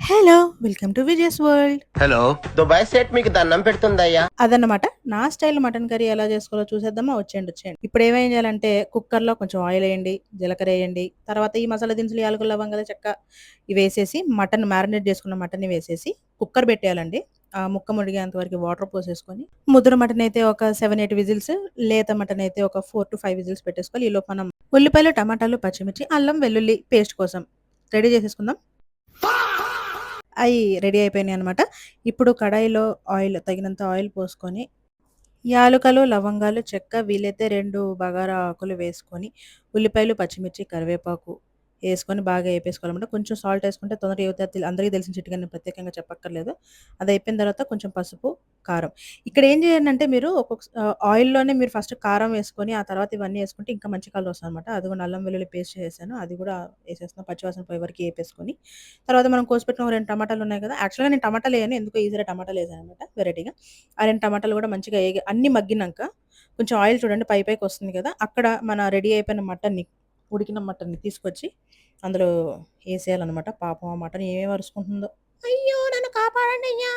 Hello! Welcome to Vijayan world. Hello. Dubai set మీకు దండం పెడుతుందయ్యా. అదన్నమాట. నా స్టైల్ మటన్ కర్రీ ఎలా చేసుకోవాలో చూసేద్దామా? వచ్చేయండి. ఇప్పుడేమేం చేయాలంటే కుక్కర్‌లో కొంచెం ఆయిలేయండి, జీలకర్రేయండి, తర్వాత ఈ మసాలా దినుసులు, యాలకులు, లవంగాలు, చెక్క ఇవేసేసి మటన్ మ్యారినేట్ చేసుకున్న మటన్‌ని వేసేసి కుక్కర్ పెట్టేయాలండి. ముక్క మునిగేంత వరకు వాటర్ పోసేసుకొని, ముద్ర మటన్ అయితే ఒక 7, 8 విజిల్స్, లేత మటన్ అయితే ఒక 4-5 విజిల్స్ పెట్టేసుకోవాలి. ఈలోపు మనం ఉల్లిపాయలు, టమాటాలు, పచ్చిమిర్చి, అల్లం, వెల్లుల్లి పేస్ట్ కోసం రెడీ చేసేసుకుందాం. అయి రెడీ అయిపోయినాయనమాట. ఇప్పుడు కడాయిలో తగినంత ఆయిల్ పోసుకొని, యాలుకలు, లవంగాలు, చెక్క వీలైతే 2 బగారా ఆకులు వేసుకొని, ఉల్లిపాయలు, పచ్చిమిర్చి, కరివేపాకు ఏసుకొని బాగా ఏపేసుకోవాలనమాట. కొంచెం సాల్ట్ ఏసుకుంటే తొందరగా ఏగుతది. అందరికీ తెలిసిన చిట్కా నేను ప్రత్యేకంగా చెప్పక్కర్లేదు. అదయిపోయిన తర్వాత కొంచెం పసుపు, కారం. ఇక్కడ ఏం చేయండంటే మీరు ఆయిల్‌లోనే మీరు ఫస్ట్ కారం వేసుకొని, ఆ తర్వాత ఇవన్నీ ఏసుకుంటే ఇంకా మంచి కలర్ వస్తదనమాట. అదిగోండి అల్లం వెల్లుల్లి పేస్ట్ చేసేసాను. అది కూడా ఏసేస్తున్నా. పచ్చివాసన పోయే వరకు ఏపేసుకొని, తర్వాత మనం కోసిపెట్టిన ఒక 2 టమాటాలున్నాయి కదా! యాక్చువల్‌గా నేను టమాటాలేయను. ఎందుకో ఈసారి టమాటాలేసాననమాట వెరైటీగా. ఆ 2 టమాటాలు కూడా మంచిగా అన్నీ మగ్గినంక కొంచెం ఆయిల్ చూడండి పైకొస్తుంది కదా! అక్కడ మన రెడీ అయిపోయిన ఉడికిన మటన్‌ని తీసుకొచ్చి అందులో ఏసేయాలనమాట. పాపం ఆ మటన్ ఏమేమి అరుసుకుంటుందో. అయ్యో! నన్ను కాపాడండయ్యా!